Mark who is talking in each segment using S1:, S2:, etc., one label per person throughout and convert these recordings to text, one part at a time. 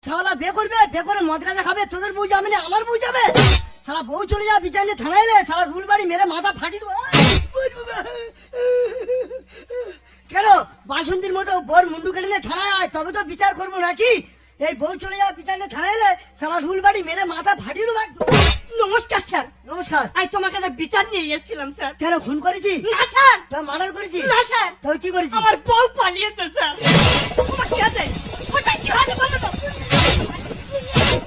S1: বাচ্চাওয়ালা বিয়ে করবে, বিয়ে করে মদ গাঁজা খাবে, তোদের বউ যাবে না আমার বউ যাবে? সারা বউ চলে যাবে বিচার নিয়ে থানায় এলে সারা রুল বাড়ি মেরে মাথা ফাটিয়ে দেবো। কেন বাসন্তীর মতো বোর মুন্ডু কেটে নিয়ে থানায় আয়, তবে তো বিচার করবো নাকি? এই বউ চলে যাওয়া বিচার নিয়ে থানায় এলে সারা রুল বাড়ি মেরে মাথা ফাটিয়ে দেবো একদম।
S2: নমস্কার স্যার।
S1: নমস্কার।
S2: আমি তোমার কাছে বিচার নিয়ে এসেছিলাম স্যার।
S1: কেন খুন করেছি?
S2: না স্যার।
S1: তোর মার্ডার করেছি?
S2: না স্যার।
S1: তুই কি করেছিস?
S2: আমার বউ পালিয়েছে স্যার। তোমার কি আছে? ওটা কি হয়েছে বলো তো?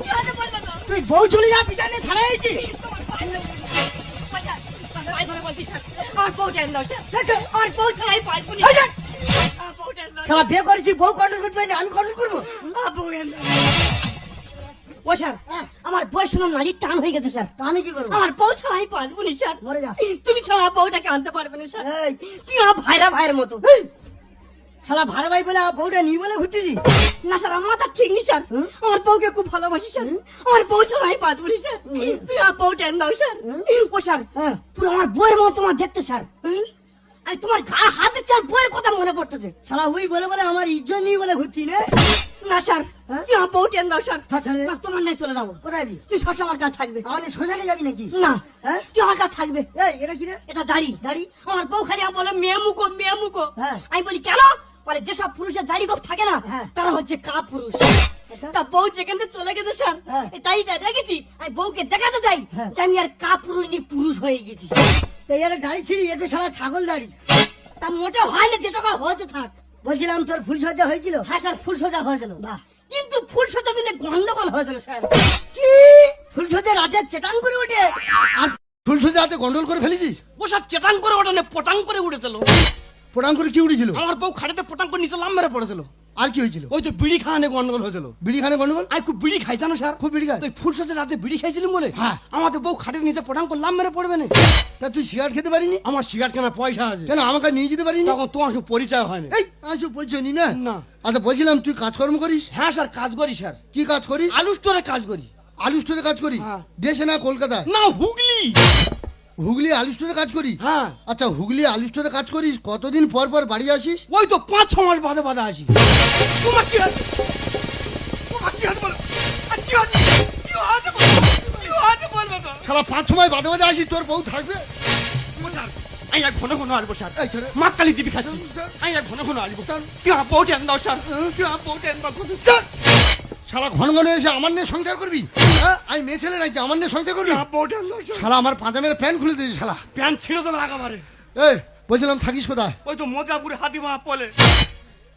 S2: কি হয়েছে বলো তো?
S1: তুই বউ চলে যাওয়া বিচার নিয়ে থানায় আইছি?
S2: তোমার পায়ে ধরে বলছি স্যার, আমার বউ টেন দাও স্যার। আমার বউ ছাড়াই পারবো না। আমার বউ টেন দাও।
S1: সারা বিয়ে করেছি, বউ কন্ট্রোল করতে পারিনি, আমি কন্ট্রোল করবো?
S2: আমার বউ টেন দাও। ও স্যার, আমার বউ শোনো নারীর টান হয়ে গেছে স্যার।
S1: তা আমি কি করবো?
S2: আমার বউ ছাড়াই পারবো না স্যার।
S1: মরে যা।
S2: তুমি ছাড়া বউটাকে আনতে পারবে না স্যার।
S1: এই
S2: তুই আমার ভাইয়ের মতো।
S1: এই, শালা ভাড়া ভাই বলে আমার বউটা নিয়ে বলে ঘুরতেছি?
S2: না স্যার, আমার মাথা ঠিক নেই স্যার। আমার বউকে খুব ভালোবাসি স্যার। আমার বউ ছাড়াই পারবো না স্যার। তুই আমার বউ টেন দাও স্যার। ও স্যার,
S1: হ্যাঁ।
S2: পুরো আমার বউয়ের মতো তোমার দেখতে স্যার। আমি তোমার গা হাত দিচ্ছি আর বউয়ের কথা মনে পড়তেছে।
S1: শালা ওই বলে বলে আমার ইজ্জত নিয়ে বলে ঘুরতি না?
S2: না স্যার,
S1: হ্যাঁ?
S2: তুই আমার বউ টেন দাও স্যার।
S1: থাক, ছেড়ে দে।
S2: না, তোমার নাই চলে যাবো।
S1: কোথায় দি?
S2: তুই সবসময় আমার কাছে থাকবে।
S1: আমার শ্মশানে যাবি নাকি?
S2: না,
S1: হ্যাঁ?
S2: তুই আমার কাছে থাকবে।
S1: এই এটা কি রে?
S2: এটা দাড়ি।
S1: দাড়ি?
S2: আমার বউ খালি আমার বলে মেয়ে মুখো মেয়ে মুখো।
S1: হ্যাঁ।
S2: আমি বলি কেন? বলে যেসব পুরুষের দাড়ি গোপ থাকে না,
S1: হ্যাঁ।
S2: তারা হচ্ছে কা পুরুষ।
S1: আচ্ছা।
S2: তা বউ যেখান থেকে চলে গেছে স্যার,
S1: হ্যাঁ।
S2: এই দাড়িটা রেখেছি, আমি বউকে দেখাতে চাই
S1: হ্যাঁ।
S2: যে আমি আর কা পুরুষ নিয়ে পুরুষ হয়ে গেছি।
S1: তো এর দাড়ি ছিঁড়ি, এ তো শালা ছাগল দাড়ি।
S2: তা মোটে হয় না, যেটা হয়েছে থাক।
S1: বলছিলাম তোর ফুলসজ্জা হয়েছিল?
S2: হ্যাঁ স্যার, ফুল সোজা হয়েছিল।
S1: বাহ।
S2: কিন্তু ফুল সোজা দিনে গন্ডগোল হয়েছিল স্যার।
S1: কি ফুলসজ্জা রাতে চেটাং করে ওঠে? আর
S3: ফুলসজ্জা হাতে গন্ডল করে ফেলেছিস?
S4: ও স্যার চেটাং করে ওটা না পটাং করে উঠেছিল।
S3: প্রণাম করে কি উঠেছিল?
S4: আমার বউ খাটেতে পটাং করে নিচে লাম মেরে পড়েছিল।
S3: আর কি হয়েছিল?
S4: ওই তো বিড়ি খাওয়ানে গন্ডগোল হয়েছিল।
S3: বিড়ি খানে গন্ডগোল?
S4: আমি খুব বিড়ি খাই জানো স্যার।
S3: খুব বিড়ি খায়?
S4: তুই ফুল সজ্জা রাতে বিড়ি খাইছিলি বলে
S3: হ্যাঁ।
S4: আমাদের বউ খাটের নিচে পটাং করে লাম মেরে পড়বে না।
S3: তা তুই সিগারেট খেতে পারিনি?
S4: আমার সিগারেট কেনার পয়সা আছে,
S3: কেন আমাকে নিয়ে যেতে পারিনি?
S4: তখন তোমার সঙ্গে পরিচয় হয়নি।
S3: এই আসো পরিচয় নি না?
S4: না।
S3: আচ্ছা বলছিলাম তুই কাজকর্ম করিস?
S4: হ্যাঁ স্যার, কাজ করি স্যার।
S3: কি কাজ করিস?
S4: আলু স্টোরে কাজ করি।
S3: আলু স্টোরে কাজ করি?
S4: হ্যাঁ।
S3: দেশে না কলকাতায়?
S4: না, হুগলি।
S3: হুগলি আলু স্টোরে কাজ করি?
S4: হ্যাঁ।
S3: আচ্ছা হুগলি আলু স্টোরে কাজ করিস, কতদিন পর পর বাড়ি আসিস?
S4: ওই তো 5-6 মাস বাদে বাদে আসি। তোমার কি আছে? তোমার কি আছে বলো? আর কি আছে? কি আছে বলো? কি আছে বলবো তো?
S3: সারা 5 সময় বাদে বাদে আসিস, তোর বউ থাকবে?
S4: ও স্যার, আমি এক ঘন ঘন আসবো স্যার।
S3: এই ছেড়ে।
S4: মা কালী টিভি খাচ্ছি, আমি এক ঘন ঘন আসবো স্যার। তুই আমার বউ টেন দাও স্যার। তুই আমার বউ টেন দাও স্যার।
S3: শালা ঘন ঘন এসে আমার নিয়ে সংসার করবি? হ্যাঁ আমি মেয়ে ছেলে নাকি আমার নিয়ে সংসার করবি?
S4: তুই আমার বউ টেন দাও স্যার।
S3: শালা আমার পাঁজামের প্যান্ট খুলে দিয়েছিস শালা।
S4: প্যান্ট ছিঁড়ে দেবে একেবারে।
S3: এই বলছিলাম থাকিস কোথায়?
S4: ওই তো মজাপুরে হাতিমা পলে।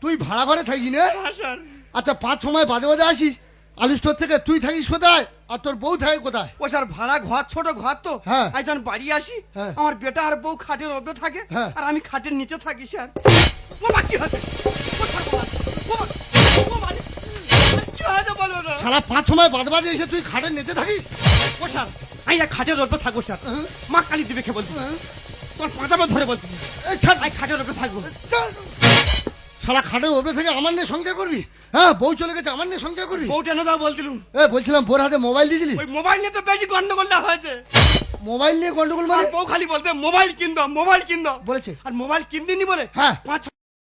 S3: তুই ভাড়া ঘরে থাকিস না?
S4: হ্যাঁ স্যার।
S3: আচ্ছা 5 সময় বাদে বাদে আসিস আলু স্টোর থেকে, তুই থাকিস কোথায় আর তোর বউ থাকে কোথায়?
S4: ও স্যার ভাড়া ঘর, ছোট ঘর তো।
S3: হ্যাঁ।
S4: আজ যখন বাড়ি আসি,
S3: হ্যাঁ।
S4: আমার বেটা আর বউ খাটের ওপরে থাকে,
S3: হ্যাঁ।
S4: আর আমি খাটের নিচে থাকি স্যার। ও মা কি হচ্ছে? ও ঠাকুমা, ও মা, ও মা, কি হয়েছে বলবো না?
S3: শালা 5 সময় বাদে বাদে এসে তুই খাটের নিচে থাকিস?
S4: ও স্যার, আমি এক খাটের ওপরে থাকবো স্যার।
S3: হ্যাঁ।
S4: মা কালী দিবে খেয়ে বলছি, তোর পাঁচামা ধরে বলছি,
S3: এই ছাড়।
S4: আমি খাটের ওপরে থাকবো।
S3: চল। শালা খাটের ওপরে থেকে আমার নিয়ে সংসার করবি? হ্যাঁ বউ চলে গেছে, আমার নিয়ে সংসার করবি?
S4: বউ টেনে দাও বলছিলুম।
S3: বলছিলাম বোর হাতে মোবাইল দিয়েছিলি?
S4: ওই মোবাইল নিয়ে তো বেশি গন্ডগোলটা হয়েছে।
S3: মোবাইল নিয়ে গন্ডগোল মানে?
S4: আর বউ খালি বলতে মোবাইল কিন দাও, মোবাইল কিন দাও
S3: বলেছে?
S4: আর মোবাইল কিনদিনি বলে
S3: হ্যাঁ।
S4: 5